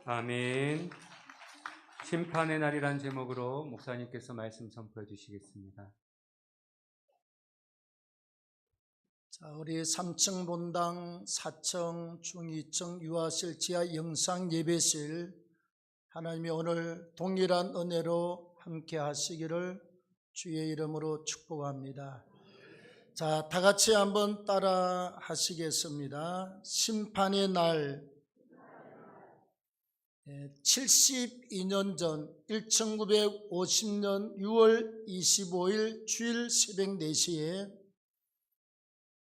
아멘. 심판의 날이란 제목으로 목사님께서 말씀 선포해 주시겠습니다. 자, 우리 3층 본당, 4층, 중2층, 유아실, 지하 영상 예배실, 하나님이 오늘 동일한 은혜로 함께 하시기를 주의 이름으로 축복합니다. 자, 다 같이 한번 따라 하시겠습니다. 심판의 날, 72년 전 1950년 6월 25일 주일 새벽 4시에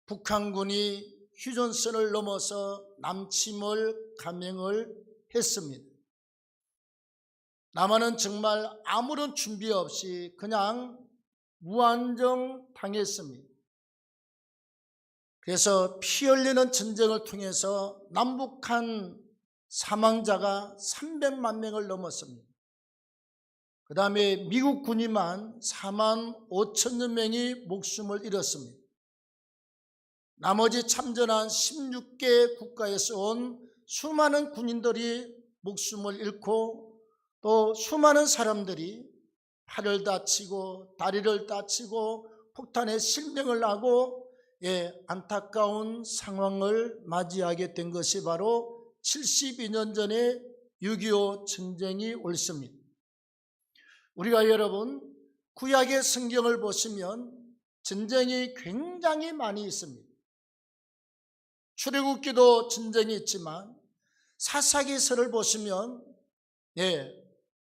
북한군이 휴전선을 넘어서 남침을 감행을 했습니다. 남한은 정말 아무런 준비 없이 그냥 무한정 당했습니다. 그래서 피 흘리는 전쟁을 통해서 남북한 사망자가 300만 명을 넘었습니다. 그 다음에 미국 군인만 4만 5천여 명이 목숨을 잃었습니다. 나머지 참전한 16개 국가에서 온 수많은 군인들이 목숨을 잃고 또 수많은 사람들이 팔을 다치고 다리를 다치고 폭탄에 실명을 하고 안타까운 상황을 맞이하게 된 것이 바로 72년 전에 6.25 전쟁이 옳습니다. 우리가 여러분 구약의 성경을 보시면 전쟁이 굉장히 많이 있습니다. 출애굽기도 전쟁이 있지만 사사기서를 보시면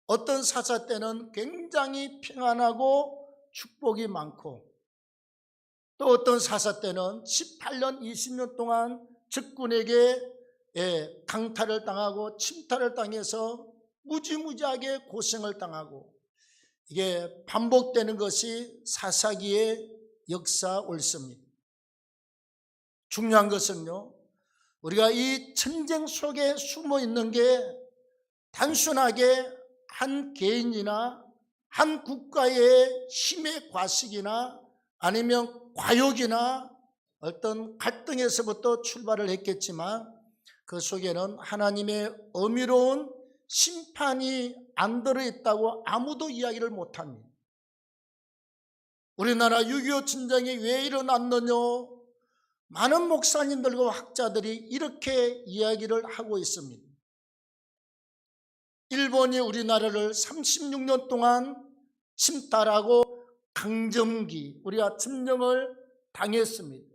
어떤 사사 때는 굉장히 평안하고 축복이 많고 또 어떤 사사 때는 18년 20년 동안 적군에게 강탈을 당하고 침탈을 당해서 무지무지하게 고생을 당하고 이게 반복되는 것이 사사기의 역사 옳습니다. 중요한 것은요, 우리가 이 전쟁 속에 숨어 있는 게 단순하게 한 개인이나 한 국가의 힘의 과식이나 아니면 과욕이나 어떤 갈등에서부터 출발을 했겠지만 그 속에는 하나님의 어미로운 심판이 안 들어있다고 아무도 이야기를 못합니다. 우리나라 6.25 전쟁이 왜 일어났느냐, 많은 목사님들과 학자들이 이렇게 이야기를 하고 있습니다. 일본이 우리나라를 36년 동안 침탈하고 강점기, 우리가 점령을 당했습니다.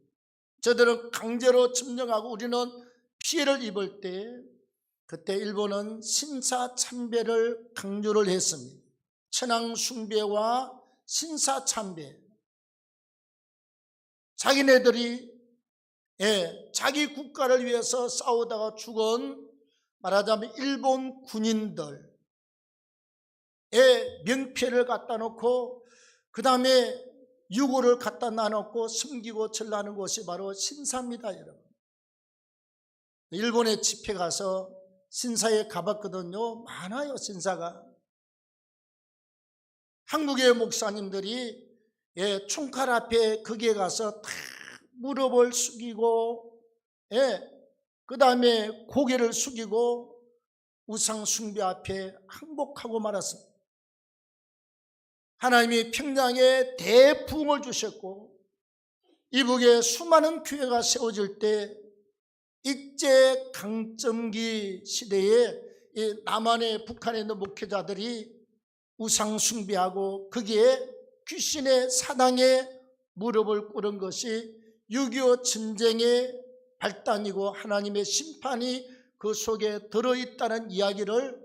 저들은 강제로 점령하고 우리는 피해를 입을 때 그때 일본은 신사참배를 강조를 했습니다. 천황숭배와 신사참배. 자기네들이 자기 국가를 위해서 싸우다가 죽은 말하자면 일본 군인들의 명패를 갖다 놓고 그 다음에 유고를 갖다 놔놓고 숨기고 절하는 곳이 바로 신사입니다, 여러분. 일본에 집회 가서 신사에 가봤거든요. 많아요, 신사가. 한국의 목사님들이 총칼 앞에 거기에 가서 다 무릎을 숙이고 그 다음에 고개를 숙이고 우상 숭배 앞에 항복하고 말았습니다. 하나님이 평양에 대부흥을 주셨고 이북에 수많은 교회가 세워질 때 일제 강점기 시대에 이 남한의 북한에 있는 목회자들이 우상 숭배하고 거기에 귀신의 사당에 무릎을 꿇은 것이 6.25 전쟁의 발단이고 하나님의 심판이 그 속에 들어있다는 이야기를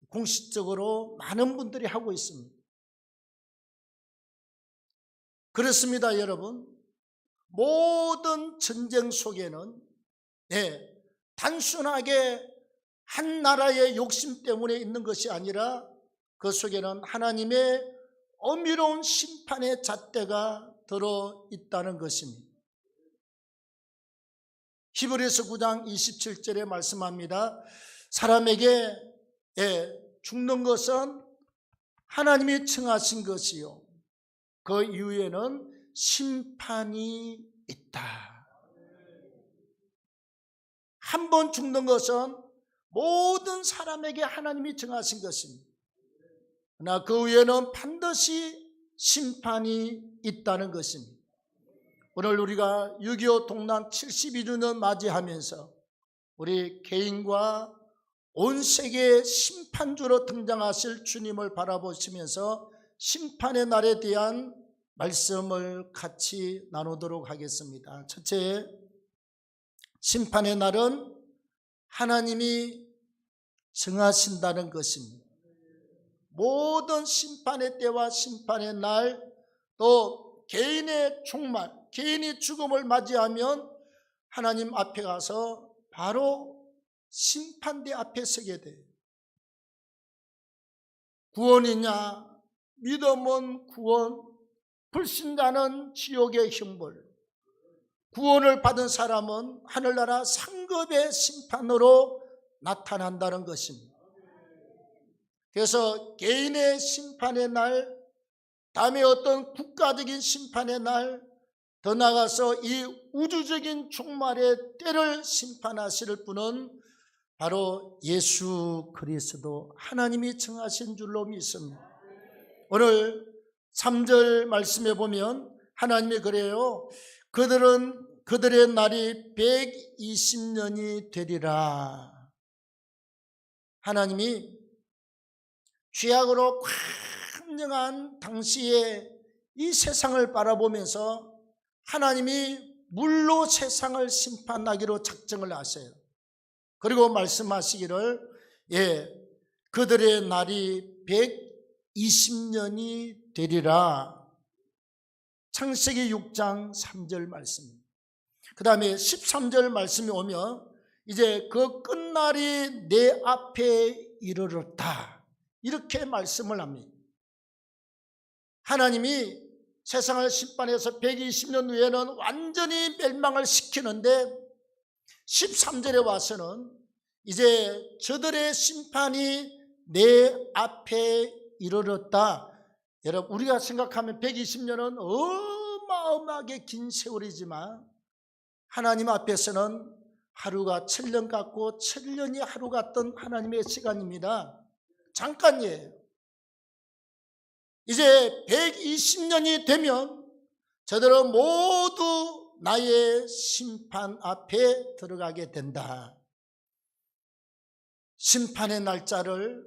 공식적으로 많은 분들이 하고 있습니다. 그렇습니다, 여러분. 모든 전쟁 속에는 단순하게 한 나라의 욕심 때문에 있는 것이 아니라 그 속에는 하나님의 어미로운 심판의 잣대가 들어있다는 것입니다. 히브리서 9장 27절에 말씀합니다. 사람에게 죽는 것은 하나님이 정하신 것이요 그 이후에는 심판이 있다. 한 번 죽는 것은 모든 사람에게 하나님이 정하신 것입니다. 그러나 그 위에는 반드시 심판이 있다는 것입니다. 오늘 우리가 6.25 동란 72주년 맞이하면서 우리 개인과 온 세계의 심판주로 등장하실 주님을 바라보시면서 심판의 날에 대한 말씀을 같이 나누도록 하겠습니다. 첫째, 심판의 날은 하나님이 정하신다는 것입니다. 모든 심판의 때와 심판의 날, 또 개인의 종말, 개인이 죽음을 맞이하면 하나님 앞에 가서 바로 심판대 앞에 서게 돼요. 구원이냐, 믿음은 구원, 불신자는 지옥의 형벌, 구원을 받은 사람은 하늘나라 상급의 심판으로 나타난다는 것입니다. 그래서 개인의 심판의 날, 다음에 어떤 국가적인 심판의 날, 더 나아가서 이 우주적인 종말의 때를 심판하실 분은 바로 예수 그리스도 하나님이 정하신 줄로 믿습니다. 오늘 3절 말씀에 보면 하나님이 그래요. 그들의 날이 120년이 되리라. 하나님이 죄악으로 광명한 당시에 이 세상을 바라보면서 하나님이 물로 세상을 심판하기로 작정을 하세요. 그리고 말씀하시기를 그들의 날이 120년이 되리라. 창세기 6장 3절 말씀입니다. 그 다음에 13절 말씀이 오면 이제 그 끝날이 내 앞에 이르렀다. 이렇게 말씀을 합니다. 하나님이 세상을 심판해서 120년 후에는 완전히 멸망을 시키는데 13절에 와서는 이제 저들의 심판이 내 앞에 이르렀다. 여러분, 우리가 생각하면 120년은 어마어마하게 긴 세월이지만 하나님 앞에서는 하루가 7년 같고 7년이 하루 같던 하나님의 시간입니다. 잠깐이에요. 이제 120년이 되면 저들은 모두 나의 심판 앞에 들어가게 된다. 심판의 날짜를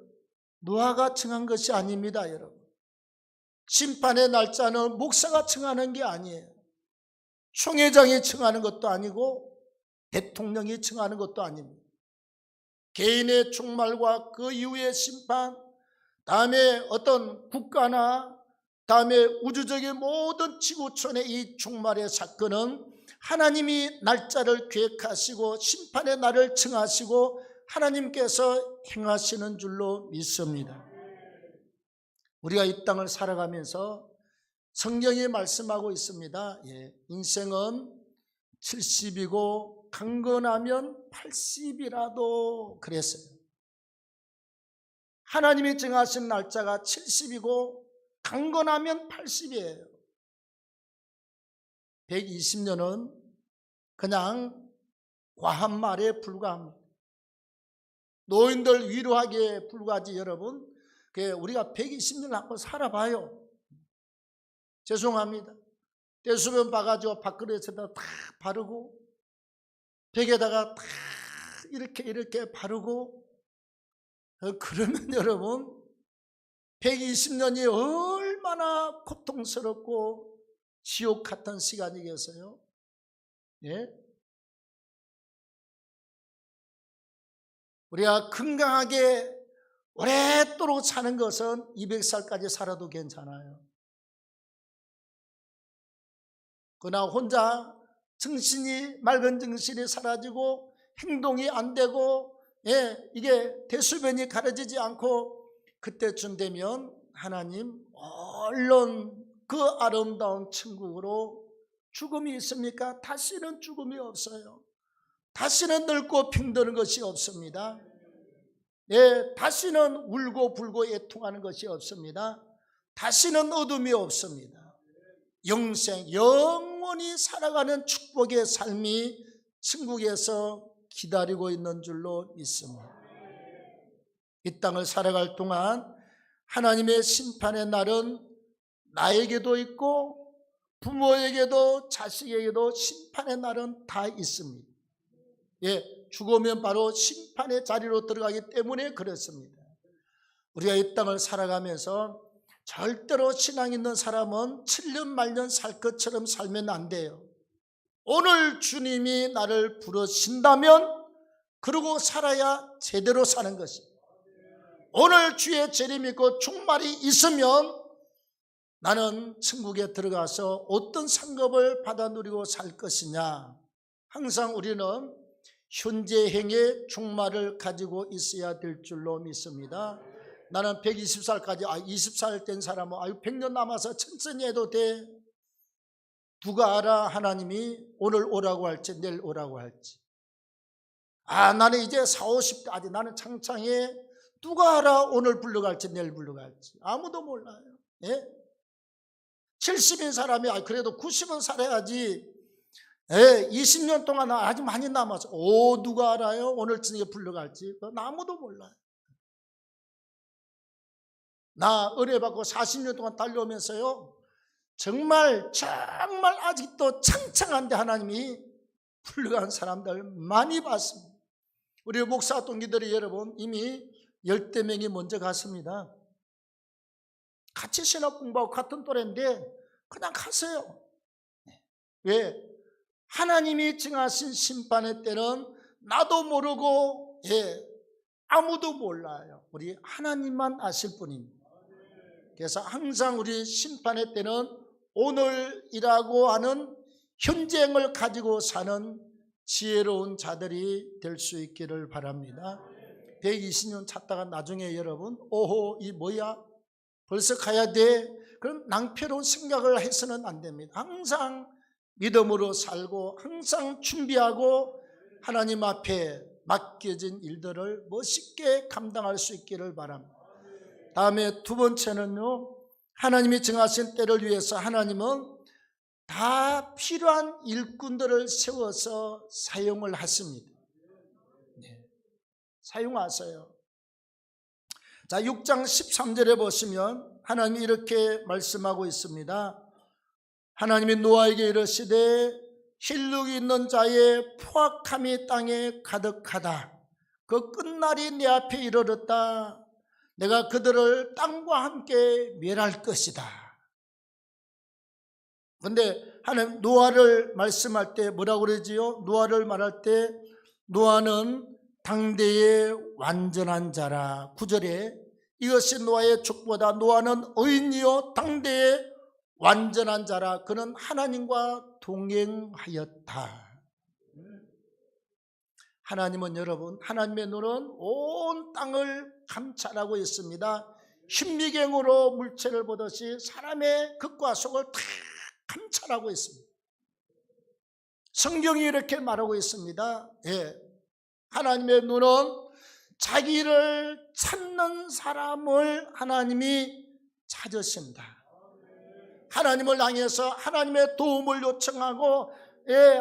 노아가 정한 것이 아닙니다, 여러분. 심판의 날짜는 목사가 정하는 게 아니에요. 총회장이 정하는 것도 아니고 대통령이 정하는 것도 아닙니다. 개인의 종말과 그 이후의 심판, 다음에 어떤 국가나 다음에 우주적인 모든 지구촌의 이 종말의 사건은 하나님이 날짜를 계획하시고 심판의 날을 정하시고 하나님께서 행하시는 줄로 믿습니다. 우리가 이 땅을 살아가면서 성경이 말씀하고 있습니다. 인생은 70이고 강건하면 80이라도 그랬어요. 하나님이 정하신 날짜가 70이고 강건하면 80이에요. 120년은 그냥 과한 말에 불과합니다. 노인들 위로하기에 불과하지. 여러분, 우리가 120년 한번 살아봐요. 죄송합니다. 대수변 봐가지고 밥그릇에다 다 바르고 벽에다가 다 이렇게 바르고 그러면 여러분 120년이 얼마나 고통스럽고 지옥 같은 시간이겠어요? 우리가 건강하게 오랫도록 사는 것은 200살까지 살아도 괜찮아요. 그러나 혼자 정신이 맑은 정신이 사라지고 행동이 안 되고 이게 대수변이 가려지지 않고 그때쯤 되면 하나님 얼른 그 아름다운 천국으로 죽음이 있습니까? 다시는 죽음이 없어요. 다시는 늙고 병드는 것이 없습니다. 다시는 울고 불고 애통하는 것이 없습니다. 다시는 어둠이 없습니다. 영생, 영원히 살아가는 축복의 삶이 천국에서 기다리고 있는 줄로 믿습니다. 이 땅을 살아갈 동안 하나님의 심판의 날은 나에게도 있고 부모에게도 자식에게도 심판의 날은 다 있습니다. 죽으면 바로 심판의 자리로 들어가기 때문에 그렇습니다. 우리가 이 땅을 살아가면서 절대로 신앙 있는 사람은 7년 말년 살 것처럼 살면 안 돼요. 오늘 주님이 나를 부르신다면 그러고 살아야 제대로 사는 것입니다. 오늘 주의 재림 믿고 종말이 있으면 나는 천국에 들어가서 어떤 상급을 받아 누리고 살 것이냐. 항상 우리는 현재행의 종말을 가지고 있어야 될 줄로 믿습니다. 나는 120살까지 20살 된 사람은 100년 남아서 천천히 해도 돼. 누가 알아 하나님이 오늘 오라고 할지 내일 오라고 할지. 나는 이제 40, 50대 아직 나는 창창해. 누가 알아 오늘 불러갈지 내일 불러갈지. 아무도 몰라요. 70인 사람이 그래도 90은 살아야지. 20년 동안 아주 많이 남았어. 누가 알아요 오늘 저녁에 불러갈지. 아무도 몰라요. 나 은혜 받고 40년 동안 달려오면서요, 정말 아직도 창창한데 하나님이 불러간 사람들 많이 봤습니다. 우리 목사 동기들이 여러분 이미 10대 명이 먼저 갔습니다. 같이 신학 공부하고 같은 또래인데 그냥 갔어요. 왜? 하나님이 정하신 심판의 때는 나도 모르고 아무도 몰라요. 우리 하나님만 아실 뿐입니다. 그래서 항상 우리 심판의 때는 오늘이라고 하는 현재를 가지고 사는 지혜로운 자들이 될 수 있기를 바랍니다. 120년 찾다가 나중에 여러분 이 뭐야? 벌써 가야 돼? 그런 낭패로운 생각을 해서는 안 됩니다. 항상 믿음으로 살고 항상 준비하고 하나님 앞에 맡겨진 일들을 멋있게 감당할 수 있기를 바랍니다. 다음에 두 번째는요, 하나님이 정하신 때를 위해서 하나님은 다 필요한 일꾼들을 세워서 사용을 하십니다. 사용하세요. 자, 6장 13절에 보시면 하나님이 이렇게 말씀하고 있습니다. 하나님이 노아에게 이르시되 힐룩이 있는 자의 포악함이 땅에 가득하다. 그 끝날이 내 앞에 이르렀다. 내가 그들을 땅과 함께 멸할 것이다. 그런데 하나님 노아를 말씀할 때 뭐라고 그러지요? 노아를 말할 때 노아는 당대의 완전한 자라. 9절에 이것이 노아의 축보다. 노아는 의인이요 당대의 완전한 자라. 그는 하나님과 동행하였다. 하나님은 여러분, 하나님의 눈은 온 땅을 감찰하고 있습니다. 현미경으로 물체를 보듯이 사람의 극과 속을 다 감찰하고 있습니다. 성경이 이렇게 말하고 있습니다. 하나님의 눈은 자기를 찾는 사람을 하나님이 찾으신다. 하나님을 향해서 하나님의 도움을 요청하고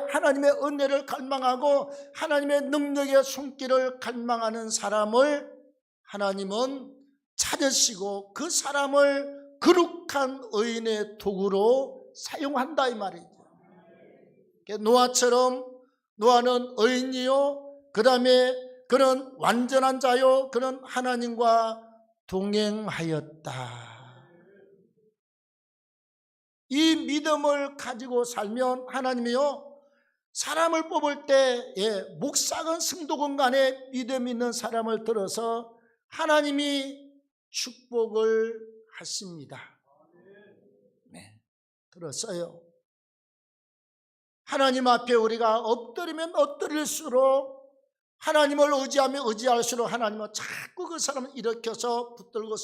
하나님의 은혜를 갈망하고 하나님의 능력의 손길을 갈망하는 사람을 하나님은 찾으시고 그 사람을 거룩한 의인의 도구로 사용한다 이 말이죠. 노아처럼 노아는 의인이요, 그 다음에 그는 완전한 자요, 그는 하나님과 동행하였다. 이 믿음을 가지고 살면 하나님이요, 사람을 뽑을 때 목사건 성도건 간에 믿음 있는 사람을 들어서 하나님이 축복을 하십니다. 들었어요. 하나님 앞에 우리가 엎드리면 엎드릴수록, 하나님을 의지하면 의지할수록 하나님은 자꾸 그 사람을 일으켜서 붙들고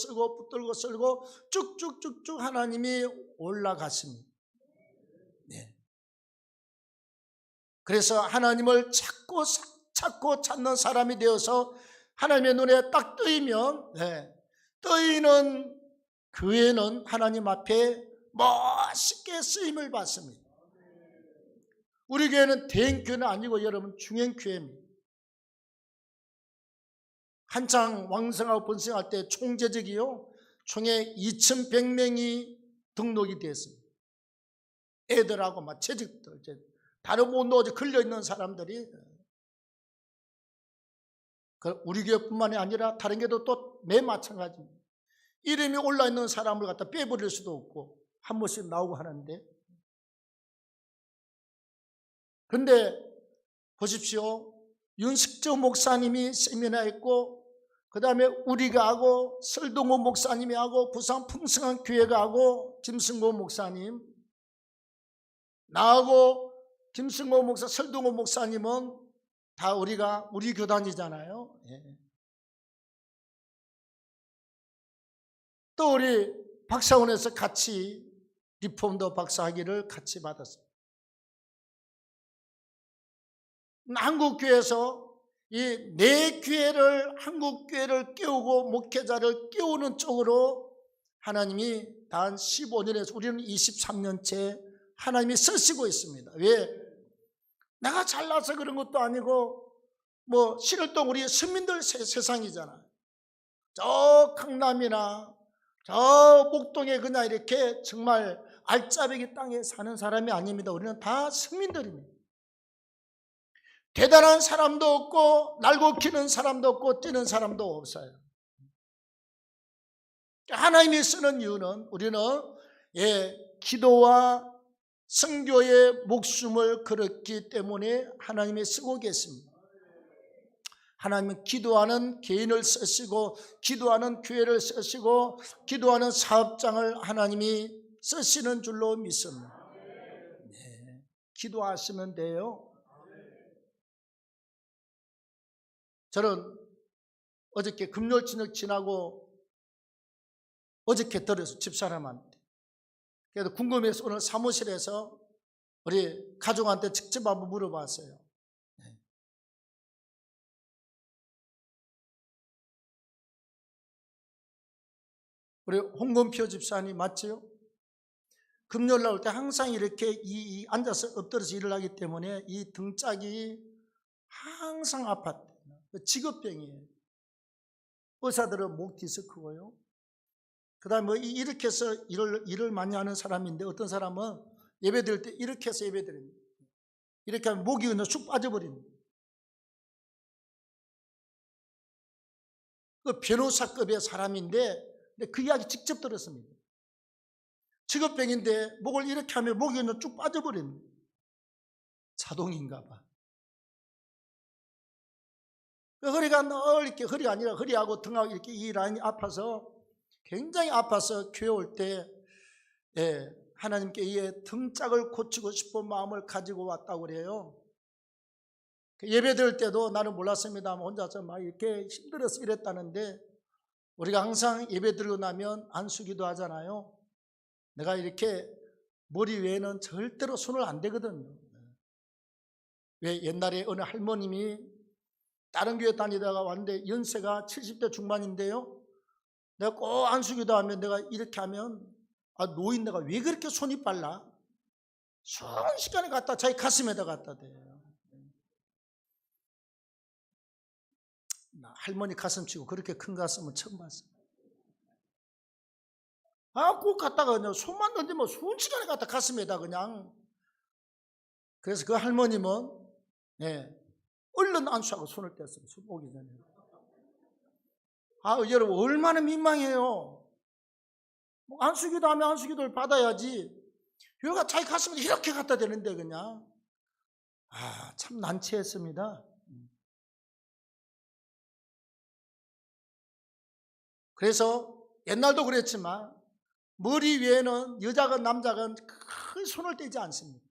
쓸고 쭉쭉쭉쭉 하나님이 올라가십니다. 그래서 하나님을 찾고 찾는 사람이 되어서 하나님의 눈에 딱 뜨이면 뜨이는 교회는 하나님 앞에 멋있게 쓰임을 받습니다. 우리 교회는 대형교회는 아니고 여러분 중형교회입니다. 한창 왕성하고 번성할 때 총재직이요, 총에 2,100명이 등록이 됐습니다. 애들하고 막 재직들, 이제 다른 못 걸려 있는 사람들이, 우리 교회뿐만이 아니라 다른 교회도 또 매 마찬가지입니다. 이름이 올라 있는 사람을 갖다 빼버릴 수도 없고 한 번씩 나오고 하는데, 그런데 보십시오. 윤식조 목사님이 세미나 했고, 그 다음에 우리가 하고, 설동호 목사님이 하고, 부산 풍성한 교회가 하고, 김승호 목사님, 나하고 김승호 목사, 설동호 목사님은 다 우리 교단이잖아요. 예. 또 우리 박사원에서 같이 리폼더 박사학위를 같이 받았어요. 한국교회에서 이 내 교회를, 한국교회를 깨우고 목회자를 깨우는 쪽으로 하나님이 단 15년에서 우리는 23년째 하나님이 쓰시고 있습니다. 왜? 내가 잘나서 그런 것도 아니고, 뭐 신월동 우리 서민들 세상이잖아요. 저 강남이나 저 목동에 그냥 이렇게 정말 알짜배기 땅에 사는 사람이 아닙니다. 우리는 다 서민들입니다. 대단한 사람도 없고 날고 기는 사람도 없고 뛰는 사람도 없어요. 하나님이 쓰는 이유는 우리는 기도와 선교의 목숨을 걸었기 때문에 하나님이 쓰고 계십니다. 하나님은 기도하는 개인을 쓰시고, 기도하는 교회를 쓰시고, 기도하는 사업장을 하나님이 쓰시는 줄로 믿습니다. 네, 기도하시면 돼요. 저는 어저께 금요일 저녁 지나고 어저께 들어서 집사람한테, 그래서 궁금해서 오늘 사무실에서 우리 가족한테 직접 한번 물어봤어요. 우리 홍건표 집사님 맞지요? 금요일 날 올 때 항상 이렇게 앉아서 엎드려서 일을 하기 때문에 이 등짝이 항상 아팠대요. 직업병이에요. 의사들은 목 디스크고요. 그 다음에 뭐 이렇게 해서 일을 많이 하는 사람인데, 어떤 사람은 예배 드릴 때 이렇게 해서 예배 드립니다. 이렇게 하면 목이 그냥 쑥 빠져버립니다. 그 변호사급의 사람인데, 근데 그 이야기 직접 들었습니다. 직업병인데 목을 이렇게 하면 목이 그냥 쭉 빠져버립니다. 자동인가 봐. 허리가 늘 이렇게, 허리가 아니라 허리하고 등하고 이렇게 이 라인이 아파서, 굉장히 아파서 교회 올 때 하나님께 이 등짝을 고치고 싶은 마음을 가지고 왔다고 그래요. 예배 드릴 때도 나는 몰랐습니다만 혼자서 막 이렇게 힘들어서 이랬다는데, 우리가 항상 예배 드리고 나면 안수기도 하잖아요. 내가 이렇게 머리 위에는 절대로 손을 안 대거든요. 왜? 옛날에 어느 할머님이 다른 교회 다니다가 왔는데 연세가 70대 중반인데요, 내가 꼭 안수기도 하면 내가 이렇게 하면, 노인 내가 왜 그렇게 손이 빨라? 순식간에 갖다 자기 가슴에다 갖다 대요. 할머니 가슴 치고 그렇게 큰 가슴은 처음 봤어요. 꼭 갖다가 그냥 손만 던지면 순식간에 갖다 가슴에다 그냥. 그래서 그 할머님은 얼른 안수하고 손을 뗐어요. 손 오기 전에. 여러분 얼마나 민망해요. 안수기도 하면 안수기도를 받아야지. 여기가 자기 가슴에 이렇게 갖다 대는데 그냥. 참 난처했습니다. 그래서 옛날도 그랬지만 머리 위에는 여자건 남자건 큰 손을 떼지 않습니다.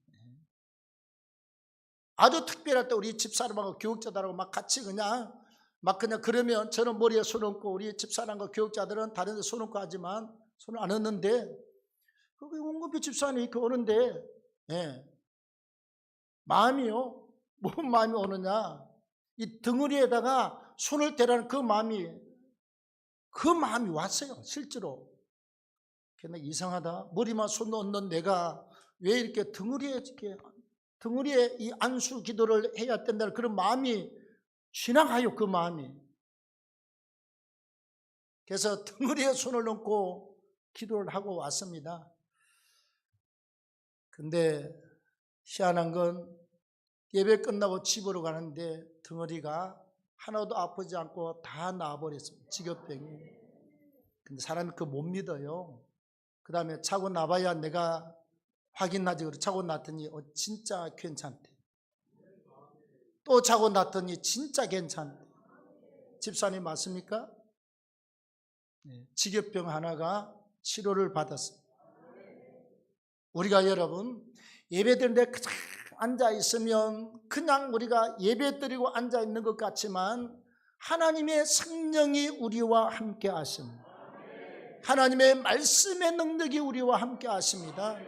아주 특별할 때 우리 집사람하고 교육자들하고 막 같이 그냥 그러면 저는 머리에 손 얹고 우리 집사람과 교육자들은 다른 데 손 얹고 하지만 손을 안 얹는데, 거기 홍건표 집사님이 이렇게 오는데 마음이요. 뭔 마음이 오느냐, 이 덩어리에다가 손을 대라는 그 마음이 왔어요. 실제로. 근데 이상하다. 머리만 손 얹는 내가 왜 이렇게 등허리에 이 안수 기도를 해야 된다는 그런 마음이 지나가요. 그 마음이. 그래서 등허리에 손을 얹고 기도를 하고 왔습니다. 근데 희한한 건 예배 끝나고 집으로 가는데 등허리가 하나도 아프지 않고 다 나아버렸습니다. 직업병이. 근데 사람이 그거 못 믿어요. 그 다음에 차고 나봐야 내가 확인하지. 그래 차고 났더니 진짜 괜찮대. 또 차고 났더니 진짜 괜찮대. 집사님 맞습니까? 네, 직업병 하나가 치료를 받았습니다. 우리가 여러분 예배 드리는데 그냥 앉아 있으면 그냥 우리가 예배 드리고 앉아 있는 것 같지만 하나님의 성령이 우리와 함께 하십니다. 하나님의 말씀의 능력이 우리와 함께 하십니다.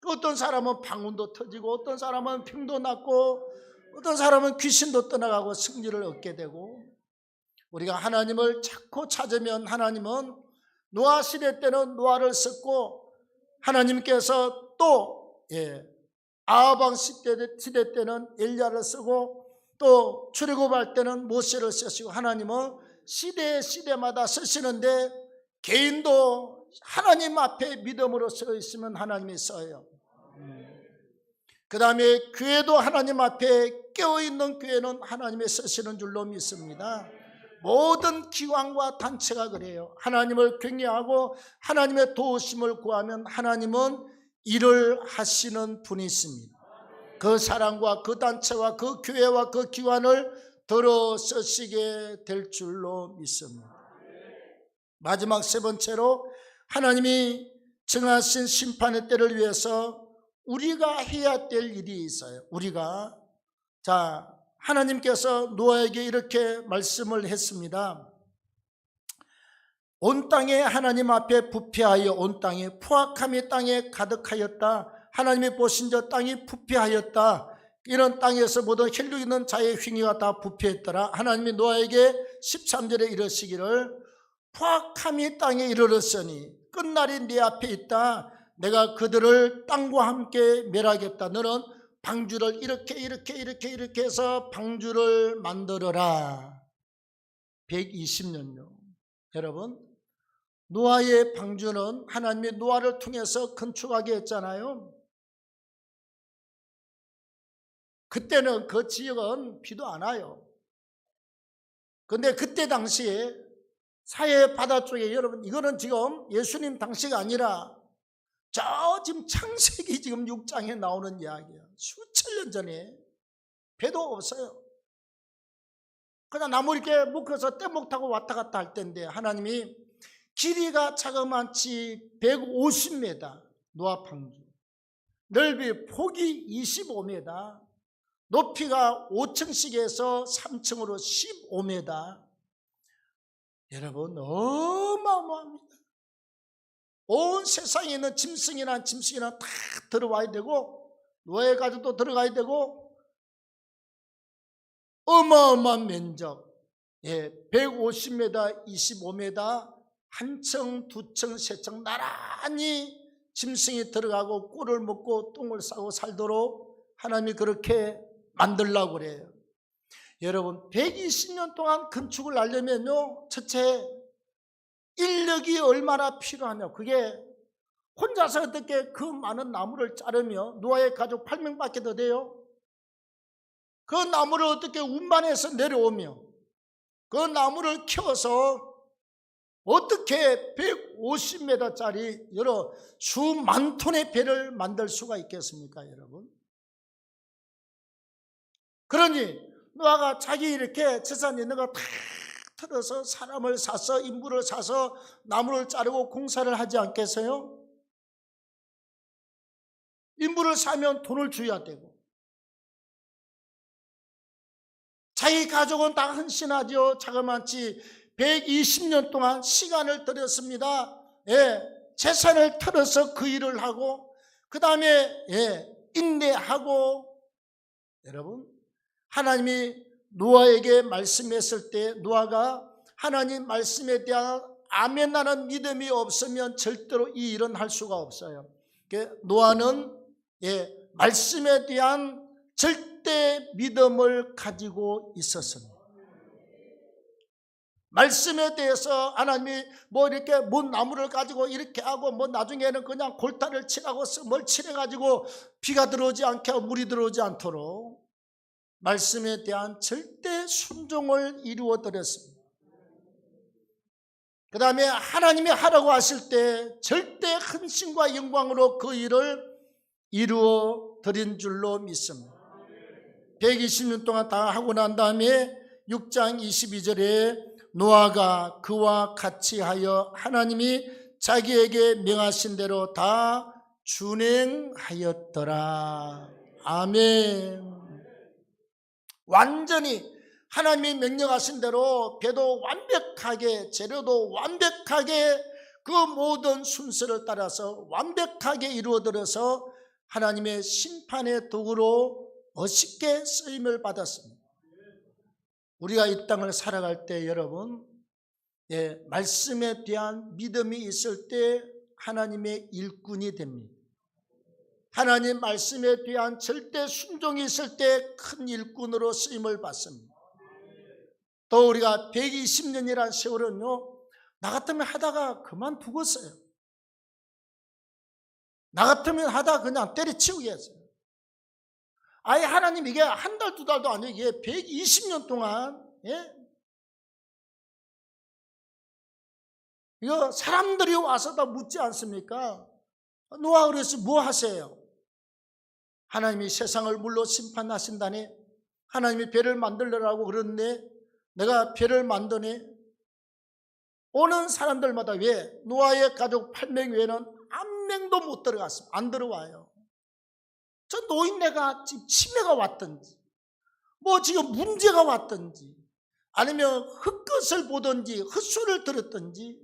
어떤 사람은 방언도 터지고 어떤 사람은 병도 낫고 어떤 사람은 귀신도 떠나가고 승리를 얻게 되고 우리가 하나님을 자꾸 찾으면 하나님은 노아 시대 때는 노아를 썼고 하나님께서 또 아하방 시대 때는 엘리야를 쓰고 또 출애굽할 때는 모세를 쓰시고 하나님은 시대마다 쓰시는데 개인도 하나님 앞에 믿음으로 서 있으면 하나님이 써요. 그 다음에 교회도 하나님 앞에 깨어있는 교회는 하나님이 쓰시는 줄로 믿습니다. 모든 기관과 단체가 그래요. 하나님을 경외하고 하나님의 도우심을 구하면 하나님은 일을 하시는 분이십니다. 그 사람과 그 단체와 그 교회와 그 기관을 들어 쓰시게 될 줄로 믿습니다. 마지막 세 번째로 하나님이 정하신 심판의 때를 위해서 우리가 해야 될 일이 있어요. 우리가 하나님께서 노아에게 이렇게 말씀을 했습니다. 온 땅에 하나님 앞에 부패하여 온 땅에 포악함이 땅에 가득하였다. 하나님이 보신 저 땅이 부패하였다. 이런 땅에서 모든 혈육 있는 자의 흉이가 다 부패했더라. 하나님이 노아에게 13절에 이르시기를 포악함이 땅에 이르렀으니 끝날이 네 앞에 있다. 내가 그들을 땅과 함께 멸하겠다. 너는 방주를 이렇게 해서 방주를 만들어라. 120년요. 여러분, 노아의 방주는 하나님이 노아를 통해서 건축하게 했잖아요. 그때는 그 지역은 비도 안 와요. 근데 그때 당시에 사해 바다 쪽에 여러분 이거는 지금 예수님 당시가 아니라 지금 창세기 지금 6장에 나오는 이야기야. 수천 년 전에 배도 없어요. 그냥 나무 이렇게 묶어서 떼목 타고 왔다 갔다 할 때인데 하나님이 길이가 자그마치 150m 노아 방주, 넓이 폭이 25m, 높이가 5층씩에서 3층으로 15m. 여러분 어마어마합니다. 온 세상에 있는 짐승이나 다 들어와야 되고 노예 가족도 들어가야 되고 어마어마한 면적 150m, 25m 한 층, 두 층, 세 층 나란히 짐승이 들어가고 꿀을 먹고 똥을 싸고 살도록 하나님이 그렇게 만들려고 그래요. 여러분 120년 동안 건축을 하려면요 첫째 인력이 얼마나 필요하냐. 그게 혼자서 어떻게 그 많은 나무를 자르며 노아의 가족 8명밖에 더 돼요. 그 나무를 어떻게 운반해서 내려오며 그 나무를 키워서 어떻게 150m짜리 여러 수만 톤의 배를 만들 수가 있겠습니까, 여러분? 그러니 노아가 자기 이렇게 재산 있는 거 다 털어서 사람을 사서 인부를 사서 나무를 자르고 공사를 하지 않겠어요? 인부를 사면 돈을 줘야 되고 자기 가족은 다 헌신하죠. 자그마치 120년 동안 시간을 들였습니다. 재산을 털어서 그 일을 하고 그 다음에 인내하고 여러분 하나님이 노아에게 말씀했을 때 노아가 하나님 말씀에 대한 아멘하는 믿음이 없으면 절대로 이 일은 할 수가 없어요. 노아는 말씀에 대한 절대 믿음을 가지고 있었습니다. 말씀에 대해서 하나님이 뭐 이렇게 뭔 나무를 가지고 이렇게 하고 뭐 나중에는 그냥 골타를 칠하고 뭘 칠해가지고 비가 들어오지 않게 하고 물이 들어오지 않도록 말씀에 대한 절대 순종을 이루어 드렸습니다. 그 다음에 하나님이 하라고 하실 때 절대 헌신과 영광으로 그 일을 이루어 드린 줄로 믿습니다. 120년 동안 다 하고 난 다음에 6장 22절에 노아가 그와 같이 하여 하나님이 자기에게 명하신 대로 다 준행하였더라. 아멘. 완전히 하나님이 명령하신 대로 배도 완벽하게, 재료도 완벽하게 그 모든 순서를 따라서 완벽하게 이루어들어서 하나님의 심판의 도구로 멋있게 쓰임을 받았습니다. 우리가 이 땅을 살아갈 때 여러분, 말씀에 대한 믿음이 있을 때 하나님의 일꾼이 됩니다. 하나님 말씀에 대한 절대 순종이 있을 때 큰 일꾼으로 쓰임을 받습니다. 또 우리가 120년이라는 세월은요, 나 같으면 하다가 그만두겠어요. 나 같으면 하다가 그냥 때려치우겠어요. 아예 하나님 이게 한 달, 두 달도 아니에요. 이게 120년 동안, 이거 사람들이 와서 다 묻지 않습니까? 노아 그래서 뭐 하세요? 하나님이 세상을 물로 심판하신다니, 하나님이 배를 만들려고 그러는데 내가 배를 만드네. 오는 사람들마다 왜? 노아의 가족 8명 외에는 한 명도 못 들어갔습니다. 안 들어와요. 저 노인네가 지금 치매가 왔든지 뭐 지금 문제가 왔든지 아니면 흙것을 보든지 헛소리를 들었든지,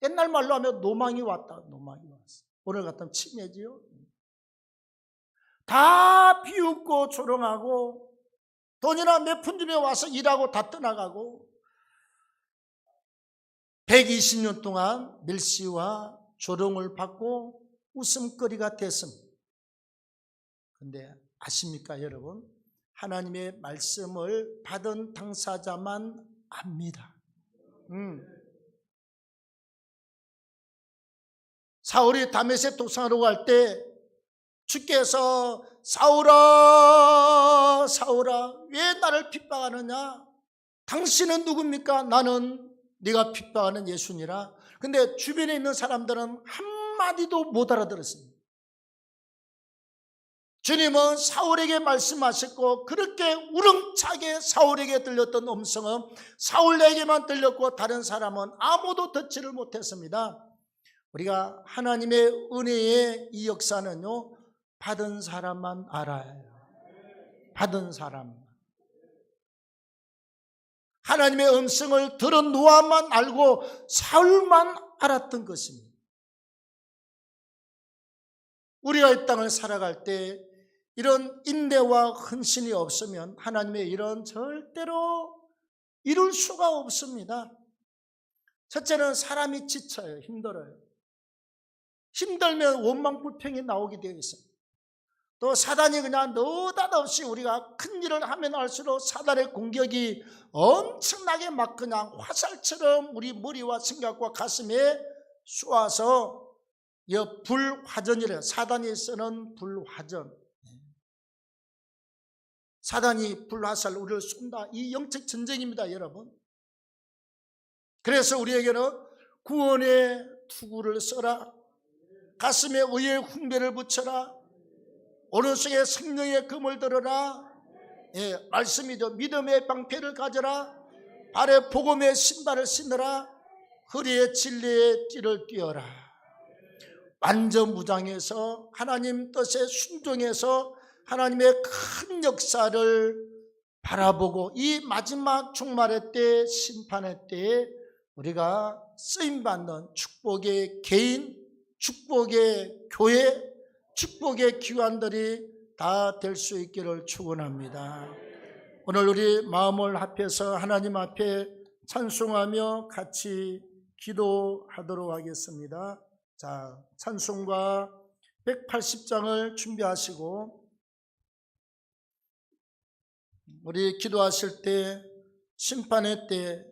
옛날 말로 하면 노망이 왔다. 노망이 왔어. 오늘 같으면 치매지요. 다 비웃고 조롱하고 돈이나 몇 푼 주면 와서 일하고 다 떠나가고 120년 동안 멸시와 조롱을 받고 웃음거리가 됐습니다. 그런데 아십니까 여러분? 하나님의 말씀을 받은 당사자만 압니다. 사울이 다메섹 독상하러 갈 때 주께서 사울아 사울아 왜 나를 핍박하느냐? 당신은 누굽니까? 나는 네가 핍박하는 예수니라. 근데 주변에 있는 사람들은 한마디도 못 알아들었습니다. 주님은 사울에게 말씀하셨고 그렇게 우렁차게 사울에게 들렸던 음성은 사울에게만 들렸고 다른 사람은 아무도 듣지를 못했습니다. 우리가 하나님의 은혜의 이 역사는요, 받은 사람만 알아요. 받은 사람. 하나님의 음성을 들은 노아만 알고 사울만 알았던 것입니다. 우리가 이 땅을 살아갈 때 이런 인내와 헌신이 없으면 하나님의 일은 절대로 이룰 수가 없습니다. 첫째는 사람이 지쳐요. 힘들어요. 힘들면 원망불평이 나오게 되어 있습니다. 또 사단이 그냥 느닷없이 우리가 큰 일을 하면 할수록 사단의 공격이 엄청나게 막 그냥 화살처럼 우리 머리와 생각과 가슴에 쏘아서 불화전이래요. 사단이 쓰는 불화전. 사단이 불화살 우리를 쏜다. 이 영적 전쟁입니다, 여러분. 그래서 우리에게는 구원의 투구를 써라. 가슴에 의의 훈배를 붙여라. 오른손에 성령의 금을 들어라. 말씀이죠. 믿음의 방패를 가져라. 발에 복음의 신발을 신으라. 허리에 진리의 띠를 띄어라. 완전 무장해서 하나님 뜻에 순종해서 하나님의 큰 역사를 바라보고 이 마지막 종말의 때, 심판의 때에 우리가 쓰임받는 축복의 개인, 축복의 교회, 축복의 기관들이 다 될 수 있기를 축원합니다. 오늘 우리 마음을 합해서 하나님 앞에 찬송하며 같이 기도하도록 하겠습니다. 자, 찬송가 180장을 준비하시고 우리 기도하실 때 심판의 때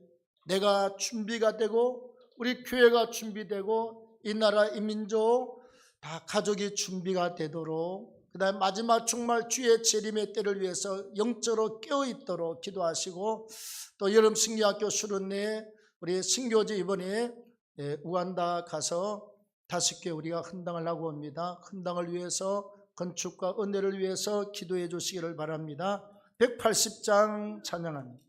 내가 준비가 되고 우리 교회가 준비되고 이 나라 이 민족 다 가족이 준비가 되도록 그다음 마지막 정말 주의 재림의 때를 위해서 영적으로 깨어있도록 기도하시고 또 여름 신교학교 수련회 우리 신교지 이번에 우간다 가서 5개 우리가 헌당을 하고 옵니다. 헌당을 위해서 건축과 은혜를 위해서 기도해 주시기를 바랍니다. 180장 찬양합니다.